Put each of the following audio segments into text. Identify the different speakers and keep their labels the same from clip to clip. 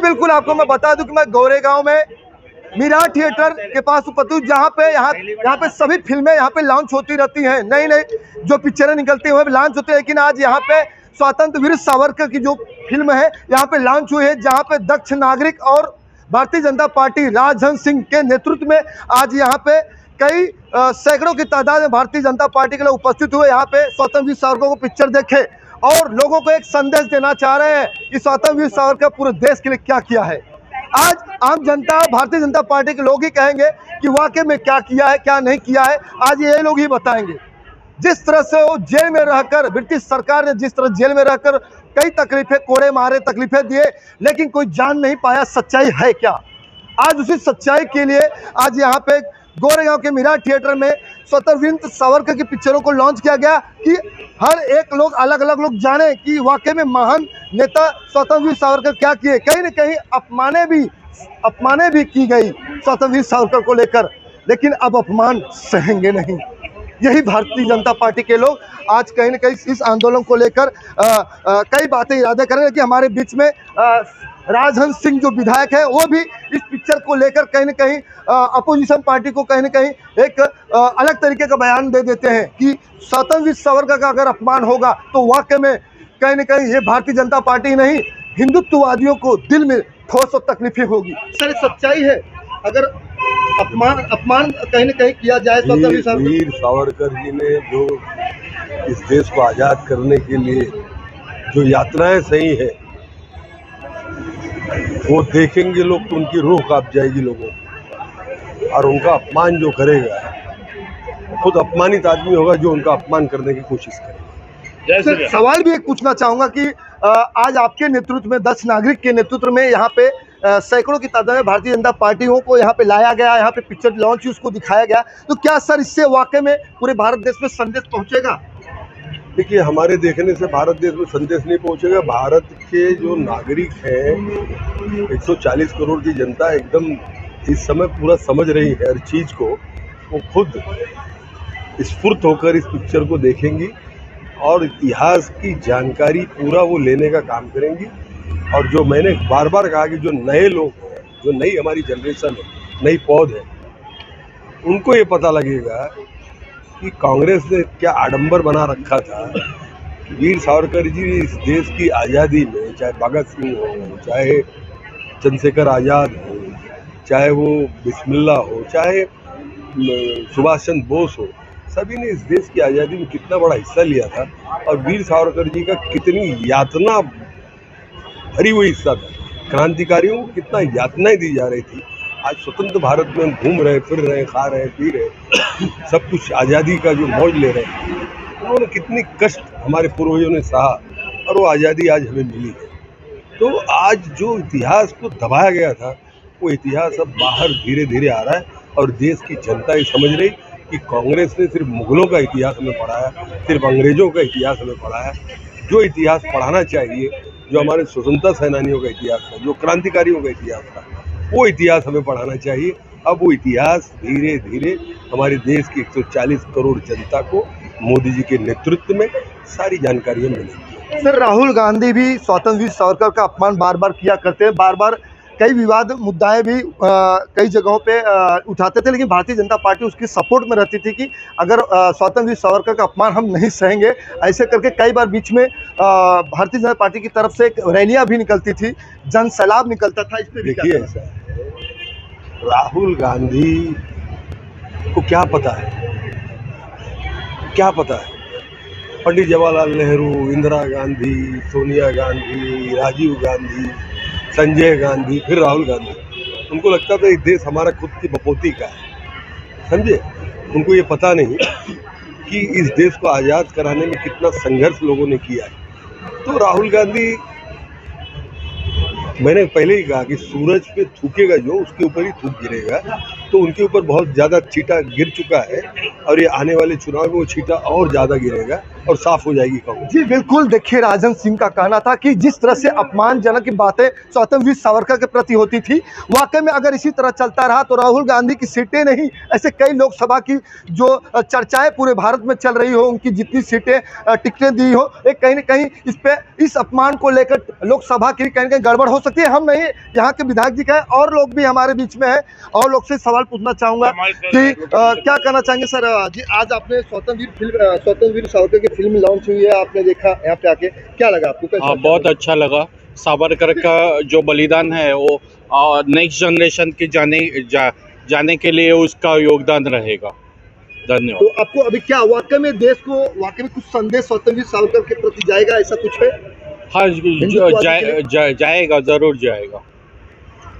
Speaker 1: बिल्कुल आपको मैं बता दूं कि मैं गोरेगांव में मीरा थिएटर के पास उपस्थित हूं, जहां पे यहाँ पे सभी फिल्में यहाँ पे लॉन्च होती रहती हैं, नई नई जो पिक्चरें निकलती हैं वह लॉन्च होती है। लेकिन आज यहाँ पे स्वतंत्र वीर सावरकर की जो फिल्म है यहाँ पे लॉन्च हुई है, जहाँ पे दक्ष नागरिक और भारतीय जनता पार्टी राजहंस सिंह के नेतृत्व में आज यहाँ पे कई सैकड़ों की तादाद में भारतीय जनता पार्टी के लोग उपस्थित हुए, यहाँ पे स्वतंत्र वीर सावरकर को पिक्चर देखे और लोगों को एक संदेश देना चाह रहे हैं कि स्वतंत्र वीर सावरकर पूरे देश के लिए क्या किया है। आज आम जनता भारतीय जनता पार्टी के लोग ही कहेंगे कि वाकई में क्या किया है क्या नहीं किया है, आज ये लोग ही बताएंगे। जिस तरह से वो जेल में रहकर, ब्रिटिश सरकार ने जिस तरह जेल में रहकर कई तकलीफें, कोड़े मारे, तकलीफें दिए, लेकिन कोई जान नहीं पाया सच्चाई है क्या। आज उसी सच्चाई के लिए आज यहाँ पे गोरेगांव के मीरा थिएटर में स्वतंत्र वीर सावरकर की पिक्चरों को लॉन्च किया गया कि हर एक लोग, अलग अलग लोग जाने कि वाकई में महान नेता स्वतंत्र वीर सावरकर क्या किए। कहीं न कहीं अपमाने भी की गई स्वतंत्र वीर सावरकर को लेकर, लेकिन अब अपमान सहेंगे नहीं। यही भारतीय जनता पार्टी के लोग आज कहीं न कहीं इस आंदोलन को लेकर कई बातें इरादे करेंगे कि हमारे बीच में राजहंस सिंह जो विधायक है वो भी इस पिक्चर को लेकर कहीं न कहीं अपोजिशन पार्टी को कहीं न कहीं एक अलग तरीके का बयान दे देते हैं कि स्वतंत्र वीर सावरकर का अगर अपमान होगा तो वाकई में कहीं न कहीं ये भारतीय जनता पार्टी नहीं, हिंदुत्ववादियों को दिल में ठोस और तकलीफें होगी। सर सच्चाई है, अगर अपमान कहीं न कहीं किया जाए स्वतंत्र
Speaker 2: वीर सावरकर जी ने जो इस देश को आज़ाद करने के लिए जो यात्राएं सही है वो देखेंगे लोग तो उनकी रूह कांप जाएगी लोगों, और उनका अपमान जो करेगा खुद अपमानित आदमी होगा जो उनका अपमान करने की कोशिश करेगा।
Speaker 1: सवाल भी एक पूछना चाहूंगा कि आज आपके नेतृत्व में, दक्ष नागरिक के नेतृत्व में यहाँ पे सैकड़ों की तादाद में भारतीय जनता पार्टियों को यहाँ पे लाया गया, यहाँ पे पिक्चर लॉन्च हुई, उसको दिखाया गया, तो क्या सर इससे वाकई में पूरे भारत देश में संदेश पहुंचेगा?
Speaker 2: देखिए, हमारे देखने से भारत देश में संदेश नहीं पहुंचेगा। भारत के जो नागरिक हैं, 140 करोड़ की जनता एकदम इस समय पूरा समझ रही है हर चीज़ को, वो खुद स्फूर्त होकर इस पिक्चर को देखेंगी और इतिहास की जानकारी पूरा वो लेने का काम करेंगी। और जो मैंने बार बार कहा कि जो नए लोग हैं, जो नई हमारी जनरेशन है, नई पौध है, उनको ये पता लगेगा कि कांग्रेस ने क्या आडंबर बना रखा था। वीर सावरकर जी इस देश की आज़ादी में, चाहे भगत सिंह हो, चाहे चंद्रशेखर आज़ाद हो, चाहे वो बिस्मिल्लाह हो, चाहे सुभाष चंद्र बोस हो, सभी ने इस देश की आज़ादी में कितना बड़ा हिस्सा लिया था और वीर सावरकर जी का कितनी यातना भरी हुई हिस्सा था। क्रांतिकारियों को कितना यातनाएं दी जा रही थी। आज स्वतंत्र भारत में हम घूम रहे, फिर रहे, खा रहे, पी रहे, सब कुछ आज़ादी का जो मौज ले रहे हैं। उन्होंने कितनी कष्ट हमारे पूर्वजों ने सहा और वो आज़ादी आज हमें मिली है। तो आज जो इतिहास को दबाया गया था वो इतिहास अब बाहर धीरे धीरे आ रहा है और देश की जनता ये समझ रही कि कांग्रेस ने सिर्फ मुगलों का इतिहास हमें पढ़ाया, सिर्फ अंग्रेज़ों का इतिहास हमें पढ़ाया। जो इतिहास पढ़ाना चाहिए, जो हमारे स्वतंत्रता सेनानियों का इतिहास था, जो क्रांतिकारियों का इतिहास था, वो इतिहास हमें पढ़ाना चाहिए। अब वो इतिहास धीरे धीरे हमारे देश की 140 करोड़ जनता को मोदी जी के नेतृत्व में सारी जानकारियाँ मिलेंगी।
Speaker 1: सर, राहुल गांधी भी स्वतंत्र वीर सावरकर का अपमान बार बार किया करते हैं, बार बार कई विवाद मुद्दाएं भी कई जगहों पे उठाते थे, लेकिन भारतीय जनता पार्टी उसकी सपोर्ट में रहती थी कि अगर स्वतंत्र वीर सावरकर का अपमान हम नहीं सहेंगे, ऐसे करके कई बार बीच में भारतीय जनता पार्टी की तरफ से रैलियां भी निकलती थी, जन सैलाब निकलता था। इस पे
Speaker 2: देखिए, ऐसा राहुल गांधी को क्या पता है, क्या पता है? पंडित जवाहरलाल नेहरू, इंदिरा गांधी, सोनिया गांधी, राजीव गांधी, संजय गांधी, फिर राहुल गांधी, उनको लगता था ये देश हमारा खुद की बपोती का है, समझे? उनको ये पता नहीं कि इस देश को आज़ाद कराने में कितना संघर्ष लोगों ने किया है। तो राहुल गांधी, मैंने पहले ही कहा कि सूरज पे थूकेगा जो, उसके ऊपर ही थूक गिरेगा। तो उनके ऊपर बहुत ज़्यादा छींटा गिर चुका है और ये आने वाले चुनाव में वो छींटा और ज़्यादा गिरेगा। और साफ हो जाएगी कांग्रेस।
Speaker 1: जी बिल्कुल, देखिए राजन सिंह का कहना था कि जिस तरह से अपमानजनक बातें स्वतंत्र वीर सावरकर के प्रति होती थी, वाकई में अगर इसी तरह चलता रहा तो राहुल गांधी की सीटें नहीं, ऐसे कई लोकसभा की जो चर्चाएं पूरे भारत में चल रही हो, उनकी जितनी सीटें टिकटें दी हो, एक कहीं ना कहीं इस अपमान को लेकर लोकसभा की कहीं ना कहीं गड़बड़ हो सकती है। हम नहीं, यहाँ के विधायक जी का है और लोग भी हमारे बीच में है, और लोग से सवाल पूछना चाहूंगा कि क्या कहना चाहेंगे सर जी। आज आपने स्वतंत्र वीर सावरकर की फिल्म लॉन्च हुई है, आपने देखा यहाँ पे आके, क्या लगा आपको? कैसा
Speaker 3: बहुत अच्छा लगा। सावरकर का जो बलिदान है वो नेक्स्ट जनरेशन की जाने के लिए उसका योगदान रहेगा। धन्यवाद।
Speaker 1: तो आपको अभी क्या वाकई में देश को वाकई में कुछ संदेश स्वतंत्र वीर सावरकर के प्रति जाएगा, ऐसा कुछ है?
Speaker 3: हाँ, जाएगा, जरूर जाएगा,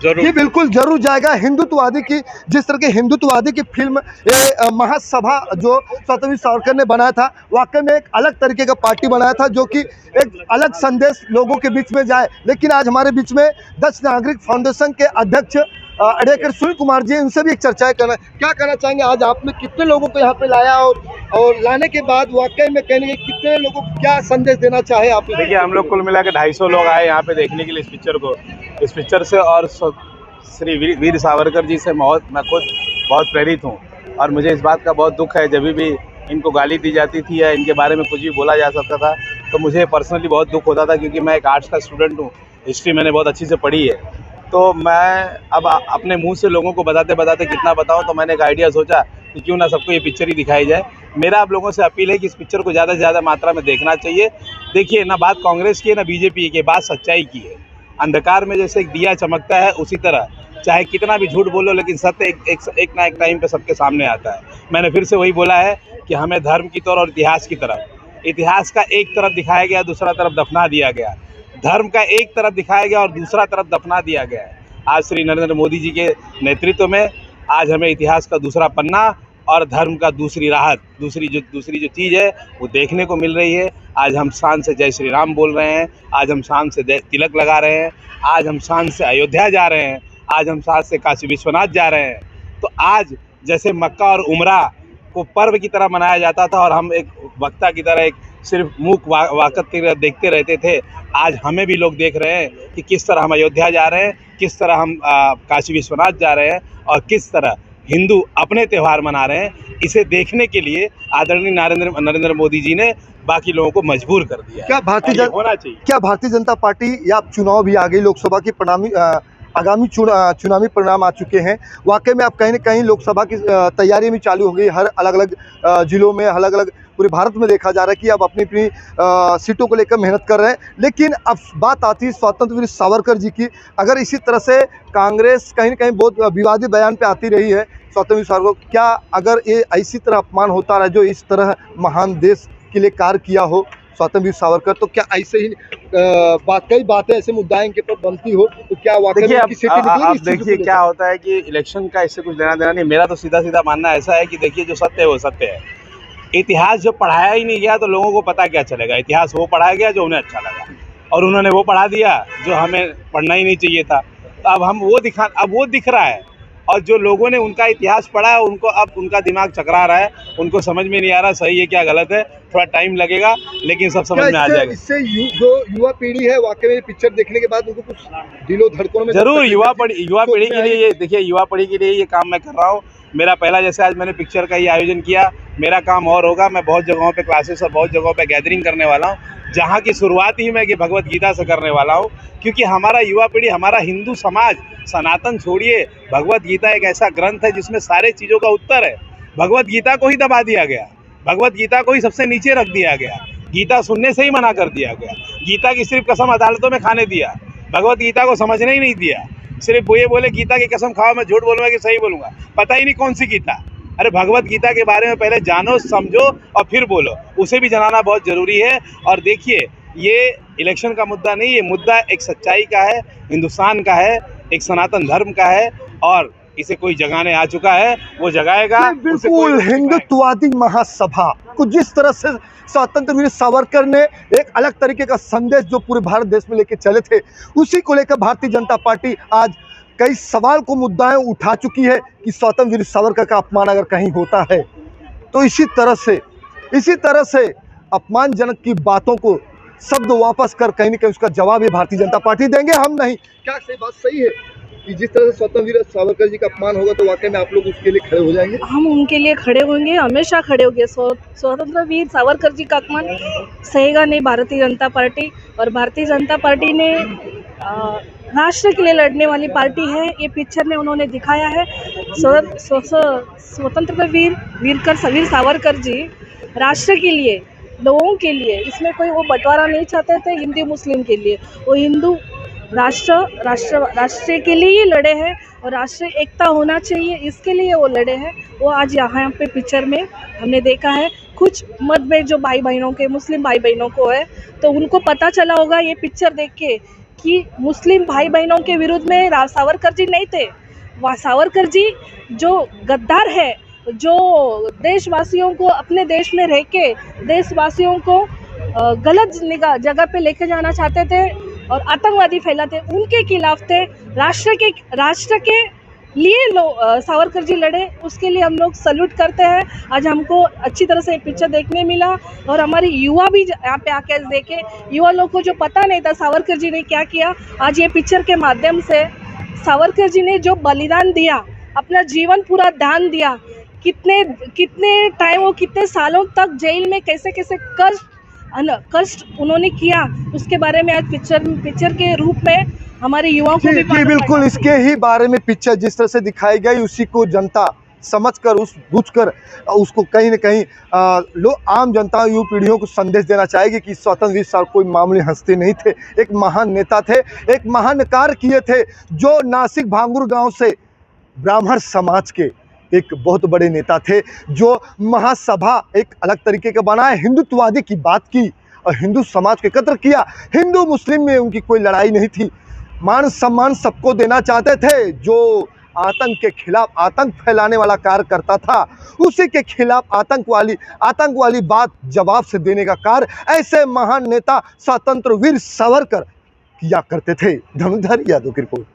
Speaker 3: जरूर।
Speaker 1: जी बिल्कुल जरूर जाएगा। हिंदुत्ववादी की, जिस तरह के हिंदुत्ववादी की फिल्म महासभा जो स्वतंत्र वीर सावरकर ने बनाया था, वाकई में एक अलग तरीके का पार्टी बनाया था जो कि एक अलग संदेश लोगों के बीच में जाए। लेकिन आज हमारे बीच में दक्ष नागरिक फाउंडेशन के अध्यक्ष एडवोकेट सुनील कुमार जी, उनसे भी एक चर्चाएं करना। क्या कहना चाहेंगे, आज आपने कितने लोगों को यहाँ पे लाया और लाने के बाद वाकई में कहने कितने लोगों को क्या संदेश देना चाहे आप?
Speaker 4: देखिए, हम लोग कुल मिला के 250 लोग आए यहाँ पे देखने के लिए इस पिक्चर को। इस पिक्चर से और श्री वीर सावरकर जी से मैं खुद बहुत प्रेरित हूँ, और मुझे इस बात का बहुत दुख है जब भी इनको गाली दी जाती थी या इनके बारे में कुछ भी बोला जा सकता था तो मुझे पर्सनली बहुत दुख होता था, क्योंकि मैं एक आर्ट्स का स्टूडेंट हूँ, हिस्ट्री मैंने बहुत अच्छी से पढ़ी है। तो मैं अब अपने मुंह से लोगों को बताते बताते कितना बताऊं, तो मैंने एक आइडिया सोचा कि क्यों ना सबको ये पिक्चर ही दिखाई जाए। मेरा आप लोगों से अपील है कि इस पिक्चर को ज़्यादा से ज़्यादा मात्रा में देखना चाहिए। देखिए, ना बात कांग्रेस की है ना बीजेपी की, बात सच्चाई की है। अंधकार में जैसे एक दिया चमकता है, उसी तरह चाहे कितना भी झूठ बोलो, लेकिन सत्य एक ना एक टाइम पे सबके सामने आता है। मैंने फिर से वही बोला है कि हमें धर्म की तरफ और इतिहास की तरफ, इतिहास का एक तरफ दिखाया गया, दूसरा तरफ दफना दिया गया। धर्म का एक तरफ दिखाया गया और दूसरा तरफ दफना दिया गया है। आज श्री नरेंद्र मोदी जी के नेतृत्व में आज हमें इतिहास का दूसरा पन्ना और धर्म का दूसरी राहत, दूसरी जो चीज़ है वो देखने को मिल रही है। आज हम शान से जय श्री राम बोल रहे हैं, आज हम शान से तिलक लगा रहे हैं, आज हम शान से अयोध्या जा रहे हैं, आज हम शान से काशी विश्वनाथ जा रहे हैं। तो आज जैसे मक्का और उमरा को पर्व की तरह मनाया जाता था और हम एक वक्ता की तरह एक सिर्फ मूक वाकत की तरह देखते रहते थे, आज हमें भी लोग देख रहे हैं कि किस तरह हम अयोध्या जा रहे हैं, किस तरह हम काशी विश्वनाथ जा रहे हैं और किस तरह हिंदू अपने त्यौहार मना रहे हैं। इसे देखने के लिए आदरणीय नरेंद्र मोदी जी ने बाकी लोगों को मजबूर कर दिया।
Speaker 1: क्या भारतीय जनता पार्टी, या चुनाव भी आ गई, लोकसभा की आगामी चुनावी परिणाम आ चुके हैं, वाकई में आप कहीं ना कहीं लोकसभा की तैयारी भी चालू हो गई, हर अलग अलग जिलों में, अलग अलग पूरे भारत में देखा जा रहा है कि अब अपनी अपनी सीटों को लेकर मेहनत कर रहे हैं। लेकिन अब बात आती है स्वतंत्र वीर सावरकर जी की। अगर इसी तरह से कांग्रेस कहीं ना कहीं बहुत विवादित बयान पे आती रही है स्वतंत्र वीर सावरकर, क्या अगर ये इसी तरह अपमान होता रहा जो इस तरह महान देश के लिए कार्य किया हो स्वतंत्र वीर सावरकर, तो क्या ऐसे ही कई बातें ऐसे मुद्दाएं के पर बनती हो तो क्या वाकई में उनकी सीटें निकलेंगी?
Speaker 4: अब देखिए क्या होता है कि इलेक्शन का इससे कुछ लेना देना नहीं। मेरा तो सीधा सीधा मानना ऐसा है कि देखिए, जो सत्य है वो सत्य है। इतिहास जब पढ़ाया ही नहीं गया तो लोगों को पता क्या चलेगा। इतिहास वो पढ़ाया गया जो उन्हें अच्छा लगा, और उन्होंने वो पढ़ा दिया जो हमें पढ़ना ही नहीं चाहिए था। तो अब वो दिख रहा है, और जो लोगों ने उनका इतिहास पढ़ा है उनको अब उनका दिमाग चकरा रहा है, उनको समझ में नहीं आ रहा सही है क्या गलत है। थोड़ा टाइम लगेगा लेकिन सब समझ में आ जाएगा।
Speaker 1: इससे जो युवा पीढ़ी है वाकई में पिक्चर देखने के बाद उनको कुछ दिलो धड़कनों में
Speaker 4: जरूर युवा पीढ़ी के लिए, देखिए युवा पीढ़ी के लिए ये काम मैं कर रहा हूँ। मेरा पहला, जैसे आज मैंने पिक्चर का ये आयोजन किया, मेरा काम और होगा। मैं बहुत जगहों पे क्लासेस और बहुत जगहों पे गैदरिंग करने वाला हूँ, जहाँ की शुरुआत ही मैं कि भगवत गीता से करने वाला हूँ। क्योंकि हमारा युवा पीढ़ी, हमारा हिंदू समाज, सनातन छोड़िए, भगवत गीता एक ऐसा ग्रंथ है जिसमें सारे चीज़ों का उत्तर है। भगवत गीता को ही दबा दिया गया, भगवत गीता को ही सबसे नीचे रख दिया गया, गीता सुनने से ही मना कर दिया गया, गीता की सिर्फ कसम अदालतों में खाने दिया, भगवत गीता को समझने ही नहीं दिया। सिर्फ वो ये बोले गीता की कसम खाओ, मैं झूठ बोलूँगा कि सही बोलूँगा, पता ही नहीं कौन सी गीता। अरे भगवत गीता के बारे में पहले जानो, समझो और फिर बोलो, उसे भी जनाना बहुत ज़रूरी है। और देखिए, ये इलेक्शन का मुद्दा नहीं, ये मुद्दा एक सच्चाई का है, हिंदुस्तान का है, एक सनातन धर्म का है, और इसे कोई जगाने आ चुका है, वो जगाएगा।
Speaker 1: बिल्कुल, हिंदुत्ववादी महासभा को जिस तरह से स्वतंत्र वीर सावरकर ने एक अलग तरीके का संदेश जो पूरे भारत देश में लेके चले थे, उसी को लेकर भारतीय जनता पार्टी आज कई सवाल को मुद्दाएं उठा चुकी है कि स्वतंत्र वीर सावरकर का अपमान अगर कहीं होता है तो इसी तरह से अपमानजनक की बातों को शब्द वापस कर कहीं न कहीं उसका जवाब ये भारतीय जनता पार्टी देंगे, हम नहीं। क्या सही बात सही है कि जिस तरह से स्वतंत्र वीर सावरकर जी का अपमान होगा तो वाकई में आप लोग उसके लिए खड़े हो जाएंगे?
Speaker 5: हम उनके लिए खड़े होंगे, हमेशा खड़े होंगे। स्वतंत्र वीर सावरकर जी का अपमान सहेगा नहीं भारतीय जनता पार्टी। और भारतीय जनता पार्टी ने राष्ट्र के लिए लड़ने वाली पार्टी है, ये पिक्चर में उन्होंने दिखाया है। स्वतंत्र वीर सावरकर जी राष्ट्र के लिए, लोगों के लिए, इसमें कोई वो बंटवारा नहीं चाहते थे हिंदू मुस्लिम के लिए। वो हिंदू राष्ट्र के लिए ही लड़े हैं और राष्ट्रीय एकता होना चाहिए, इसके लिए वो लड़े हैं। वो आज यहाँ पे पिक्चर में हमने देखा है। कुछ मतभेद जो भाई बहनों के, मुस्लिम भाई बहनों को है, तो उनको पता चला होगा ये पिक्चर देख के कि मुस्लिम भाई बहनों के विरुद्ध में सावरकर जी नहीं थे। वह सावरकर जी जो गद्दार है, जो देशवासियों को अपने देश में रह के देशवासियों को गलत जगह पे लेके जाना चाहते थे और आतंकवादी फैलाते, उनके खिलाफ थे। राष्ट्र के लिए सावरकर जी लड़े, उसके लिए हम लोग सल्यूट करते हैं। आज हमको अच्छी तरह से पिक्चर देखने मिला और हमारी युवा भी यहाँ पे आके देखे। युवा लोग को जो पता नहीं था सावरकर जी ने क्या किया, आज ये पिक्चर के माध्यम से सावरकर जी ने जो बलिदान दिया, अपना जीवन पूरा दान दिया, कितने टाइम वो कितने सालों तक जेल में कैसे कष्ट उन्होंने किया, उसके बारे में आज पिक्चर के रूप में हमारे युवाओं को भी
Speaker 1: बिल्कुल इसके ही बारे में पिक्चर जिस तरह से दिखाई गई उसी को जनता समझकर बुझकर उसको कहीं न कहीं लोग आम जनता युवा पीढ़ियों को संदेश देना चाहेगी कि स्वतंत्र वीर सावरकर कोई मामूली हस्ती नहीं थे, एक महान नेता थे, एक महान कार्य किए थे, जो नासिक भांगुर गांव से ब्राह्मण समाज के एक बहुत बड़े नेता थे, जो महासभा एक अलग तरीके का बनाए, हिंदुत्ववादी की बात की और हिंदू समाज को एकत्र किया। हिंदू मुस्लिम में उनकी कोई लड़ाई नहीं थी, मान सम्मान सबको देना चाहते थे। जो आतंक के खिलाफ आतंक फैलाने वाला कार्य करता था, उसी के खिलाफ आतंक वाली बात जवाब से देने का कार्य ऐसे महान नेता स्वतंत्र वीर सावरकर किया करते थे। धनुधर यादव की रिपोर्ट।